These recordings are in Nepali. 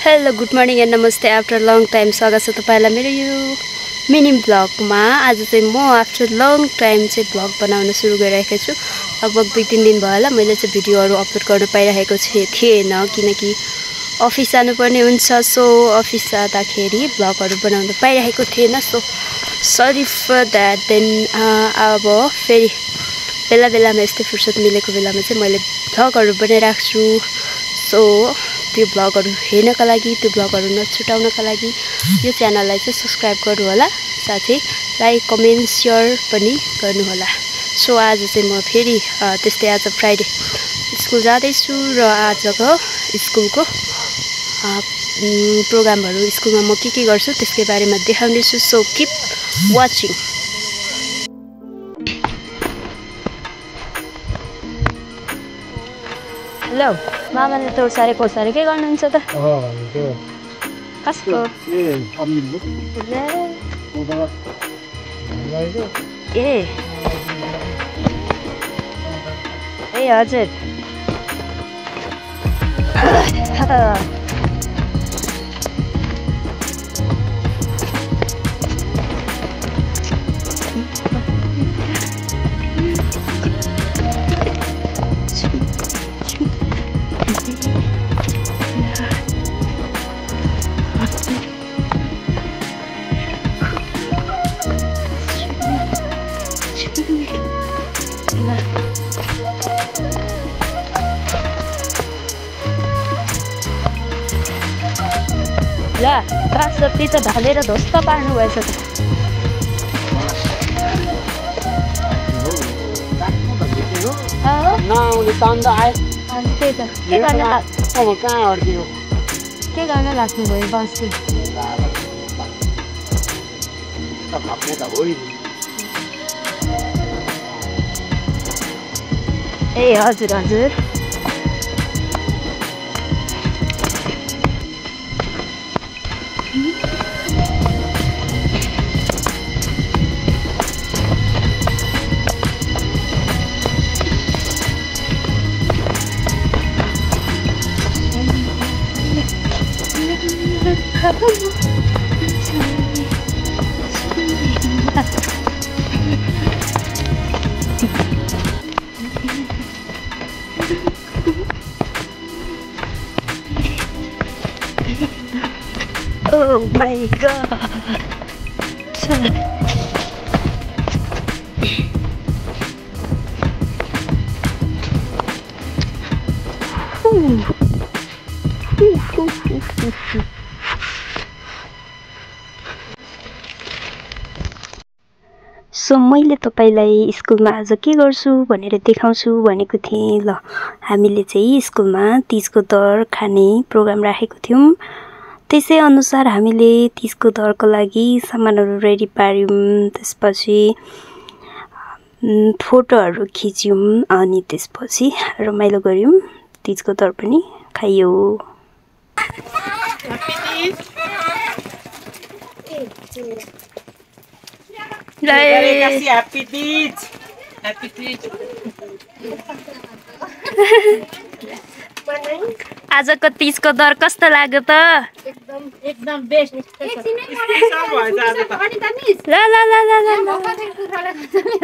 हेलो गुड मर्निङ एन्ड नमस्ते आफ्टर लङ टाइम स्वागत छ तपाईलाई मेरो यो मिनी ब्लगमा। आज चाहिँ म आफ्टर लङ टाइम चाहिँ ब्लग बनाउन सुरु गरिरहेको छु। लगभग 2-3 दिन भयो होला मैले चाहिँ भिडियोहरू अपलोड गर्न पाइरहेको थिएन किनकि अफिस जानुपर्ने हुन्छ। सो अफिस जाँदाखेरि ब्लगहरू बनाउन पाइरहेको थिएन। So sorry for that. Then अब फेरि बेला बेलामा यस्तै फुर्सद मिलेको बेलामा चाहिँ मैले ब्लगहरू बनाइराख्छु। सो त्यो ब्लगहरू हेर्नका लागि त्यो ब्लगहरू नछुटाउनका लागि यो च्यानललाई चाहिँ सब्स्क्राइब गर्नु होला, साथै लाइक कमेन्ट सेयर पनि गर्नु होला। सो आज चाहिँ म फेरि त्यस्तै आज फ्राइडे स्कुल जाँदैछु र आजको स्कुलको प्रोग्रामहरू स्कुलमा म के गर्छु त्यसकै बारेमा देखाउनेछु। So keep watching. हेलो मामाले त सारे के गर्नुहुन्छ त? कसको? ए हजुर। ला बाँसपत्ती त ढलेर ध्वस्त पार्नु भएछ त। त्यही त के गर्न लाग्नु भयो बाँसले? ए हजुर हजुर। Oh my god. सो मैले तपाईलाई स्कुलमा आज के गर्छु भनेर देखाउँछु भनेको थिएँ। ल हामीले चाहिँ स्कुलमा तीजको दर खाने प्रोग्राम राखेको थियौँ। त्यसै अनुसार हामीले तीजको दरको लागि सामानहरू रेडी पार्यौँ। त्यसपछि फोटोहरू खिच्यौँ अनि त्यसपछि रमाइलो गऱ्यौँ। तीजको दर पनि खाइयो। आजको तीजको दर कस्तो लाग्यो त? एकदम बेस्ट।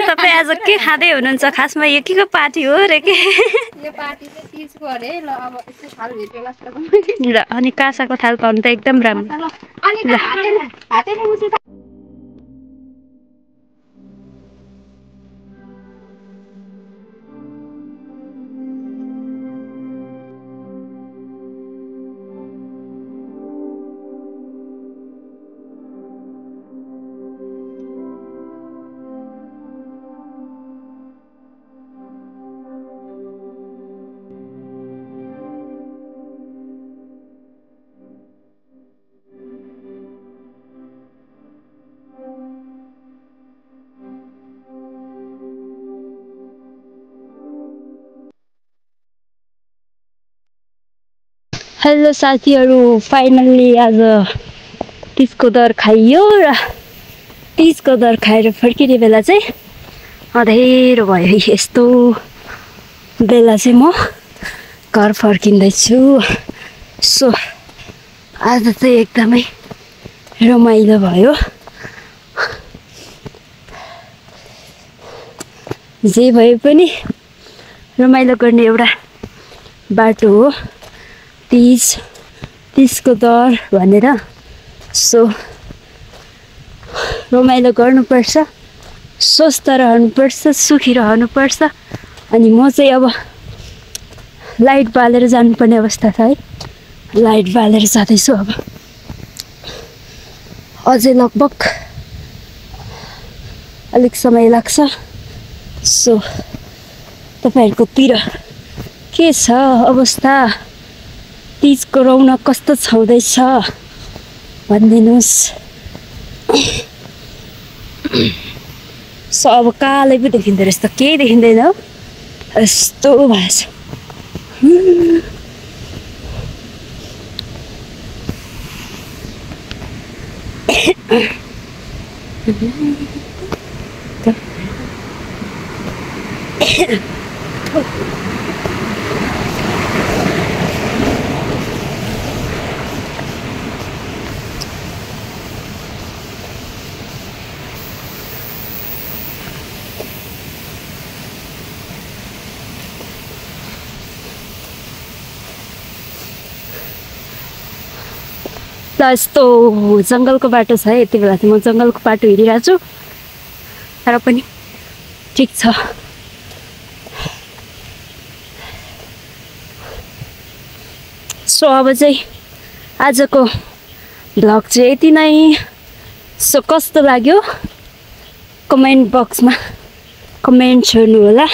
तपाईँ आज के खाँदै हुनुहुन्छ? खासमा यो के को पार्टी हो रे? के यो पार्टी चाहिँ तीजको अरे। ल अब यस्तो थाल भेटेला ल अनि कासाको थाल पाउनु त एकदम राम्रो। हेलो साथीहरू, फाइनल्ली आज तीजको दर खाइयो र तीजको दर खाएर फर्किने बेला चाहिँ अँधेरो भयो। यस्तो बेला चाहिँ म घर फर्किँदैछु। सो आज चाहिँ एकदमै रमाइलो भयो। जे भए पनि रमाइलो गर्ने एउटा बाटो हो तीजको दर भनेर। सो रमाइलो गर्नुपर्छ, स्वस्थ रहनुपर्छ, सुखी रहनुपर्छ। अनि म चाहिँ अब लाइट बालेर जानुपर्ने अवस्था छ है। लाइट बालेर जाँदैछु। अब अझै लगभग अलिक समय लाग्छ। सो तपाईँहरूकोतिर के छ अवस्था, तीजको रौनक कस्तो छँदैछ भनिदिनुहोस्। सो अब कालै पो देखिँदो रहेछ त, केही देखिँदैन हो, यस्तो भएछ। यस्तो जङ्गलको बाटो छ है। यति बेला चाहिँ म जङ्गलको बाटो हिँडिरहेको छु, तर पनि ठिक छ। सो अब चाहिँ आजको भ्लग चाहिँ यति नै। सो कस्तो लाग्यो कमेन्ट बक्समा कमेन्ट छोड्नु होला,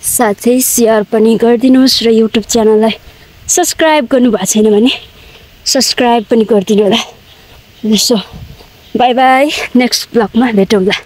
साथै सेयर पनि गरिदिनुहोस् र युट्युब च्यानललाई सब्सक्राइब गर्नुभएको छैन भने सब्सक्राइब पनि गरिदिनु होला। सो बाई बाई, नेक्स्ट ब्लगमा भेटौँला।